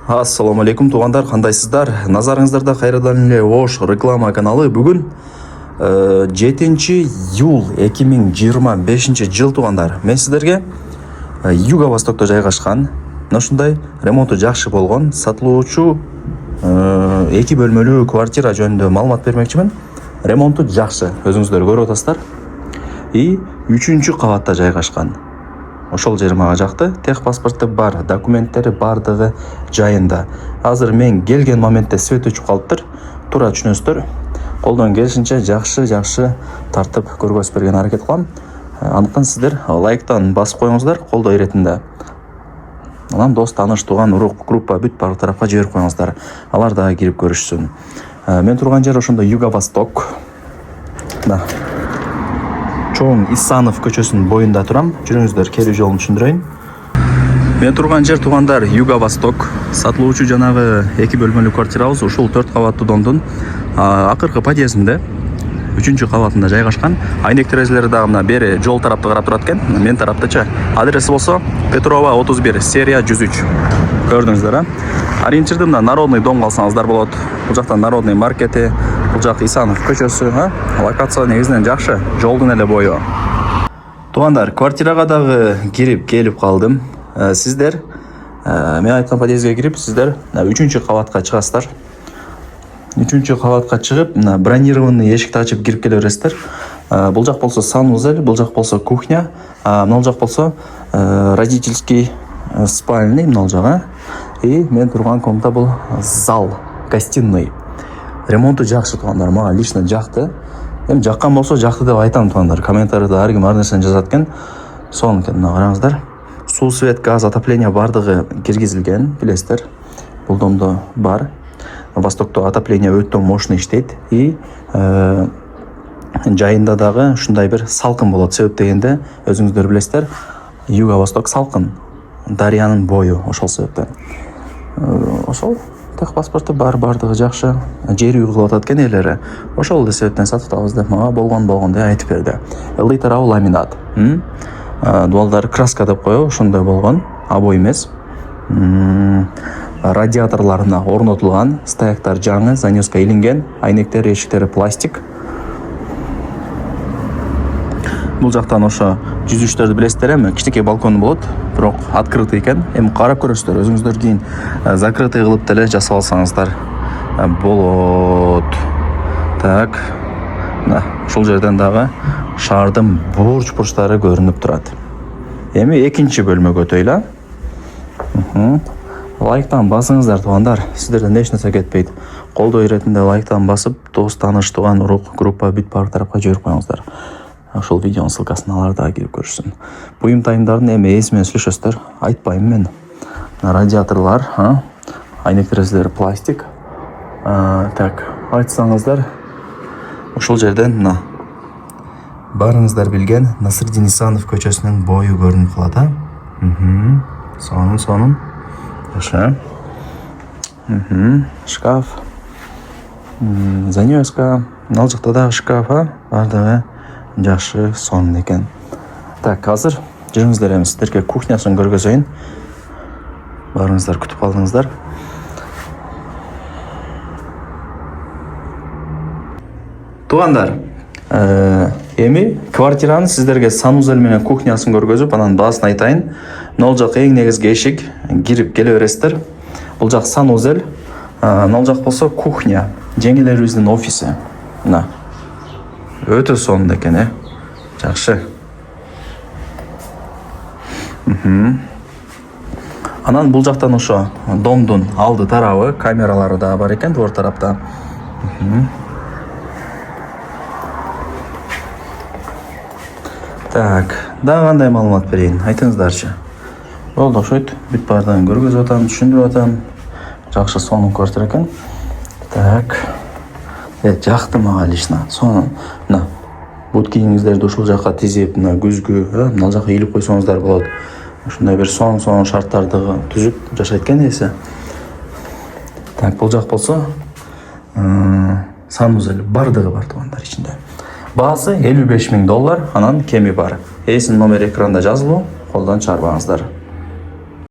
Ассаламу алейкум туғандар, қандайсыздар? Назарыңыздарда қайрадан эле Ош реклама каналы. Бүгін 7 июл 2025 жыл туғандар. Мен сіздерге Юго-Востокта жайгашкан, ушундай ремонту жакшы болгон сатылуучу 2 бөлмөлүү квартира жөнүндө маалымат бермекчимин. Ремонту жакшы, өзүңүздөр көрүп атасыздар. И 3 кабатта жайгашкан. Ошол жери мага жакты. Техпаспорты бар, документтери бардыгы жайында. Азыр мен келген моментте свет өчүп калыптыр. Туура түшүнөсүздөр. Колдон келишинче жакшы тартып көргөзүп берген аракет кылам. Андыктан сиздер лайктан басып коюңуздар колдоо иретинде. Анан дос, тааныш, тууган, урук, группа бүт баардык тарапка жиберип коюңуздар. Алар дагы кирип көрүшсүн. Мен турган жер ошондо Юго-Восток. Да. Чоң Исанов көчөсүнүн боюнда турам. Жүрүңүздөр, кери жолун түшүндүрөйүн. Мен турган жер тугандар Юго-Восток. Сатылуучу жанагы 2 бөлмөлүү квартирабыз ушул 4 кабаттуу дондун акыркы подъездинде 3 кабатында жайгашкан. Айнек терезелери дагы мына бери жол тарапты карап турат экен. Мен тараптачы. Адреси болсо Петрова 31, серия 103. Көрдүңүздөр, а? Ориентирди мына Народный дом алсаңыздар болот. Бул жакта Народный маркети, бул жак Исанов көчөсү, локация негизинен жакшы, жолдун эле бою. Тугандар, квартирага дагы кирип келип калдым. Сиздер мен айткан подъездге кирип, сиздер 3 кабатка чыгасыздар. 3 кабатка чыгып, бронированный эшикти ачып кирип келе бересиздер. Бул жак болсо санузел, бул жак болсо кухня, мына жак болсо родительский спальный, мына жагы. И мен турган комната бул зал, гостиный. Ремонту жакшы тугандар, мага лично жакты. Эми жаккан болсо жакты деп айтам тугандар. Комментарийде ар ким ар нерсени жазат экен. Сонун экен, мына караңыздар. Суу, свет, газ, отопление бардыгы киргизилген, билесиздер. Бул домдо бар. Востокто отопление өтө мощный иштейт. И жайында дагы ушундай бир салкын болот. Себеп дегенде өзүңүздөр билесиздер, Юго-Восток салкын. Дарыянын бою, ошол себептен. Ошол техпаспорты бар, бардыгы жакшы. Жери үй кылып атат экен элери. Ошол эле себептен сатып атабыз деп мага болгондой айтып берди. Ылдый тарабы ламинат. Дуалдар краска деп коебу, ошондой болгон. Обой эмес. Радиаторларына орнотулган, стояктар жаңы, занёска илинген, айнектери, эшиктери пластик. Бул жактан ошо жүзүштөрдү билесиздер, эми кичинекей балкону болот, бирок открытый экен. Эми карап көрөсүздөр, өзүңүздөр кийин закрытый кылып деле жасап алсаңыздар болот. Так. Мына ушул жерден дагы шаардын бурч-бурчтары көрүнүп турат. Эми экинчи бөлмөгө өтөйлө. Лайктан басыңыздар тугандар. Сиздерден эч нерсе кетпейт. Колдоо иретинде лайктан басып, дос, тааныш, тууган, урук, группа бүт баардык тарапка жиберип коюңуздар. Ошол видеонун ссылкасын алар дагы кирип көрүшсүн. Буюм тайымдарын эми эсимен сүйлөшөсүздөр. Айтпайм мен. Радиаторлар, айнек терезелери пластик. Так, айтсаңыздар. Ошол жерден мына баарыңыздар билген Насырдин Исанов көчөсүнүн бою көрүнүп калат, Сонун. Жакшы. Шкаф. Занёска. Ал жакта дагы шкаф, бардыгы жакшы, сонун экен. Так, азыр жүрүңүздөр, эми сиздерге кухнясын көргөзөйүн. Баарыңыздар күтүп калдыңыздар. Тугандар, эми квартиранын сиздерге санузел менен кухнясын көргөзүп, анан баасын айтайын. Мына жак эң негизги эшик, кирип келе бересиздер. Бул жак санузел, мына жак болсо кухня, жеңелерибиздин офиси. Мына өтө сонун экен, жакшы. Анан бул жактан ошо домдун алды тарабы, камералары да бар экен двор тарапта. Так, дагы кандай маалымат берейин? Айтыңыздарчы. Болду, окшойт. Бүт баардыгын көргөзүп атам, түшүндүрүп атам. Жакшы, сонун квартира экен. Так. Жакты мага лично. Сонун. Мына бут кийимиңиздерди ушул жакка тизип, мына күзгү, мына жакка илип койсоңуздар болот. Ушундай бир сонун шарттарды түзүп жашайт экен эси. Так, бул жак болсо санузел бардыгы бар тугандар ичинде. Баасы $55,000, анан кеми бар. Эсинин номери экранда жазылуу, колдон чыгарбаңыздар.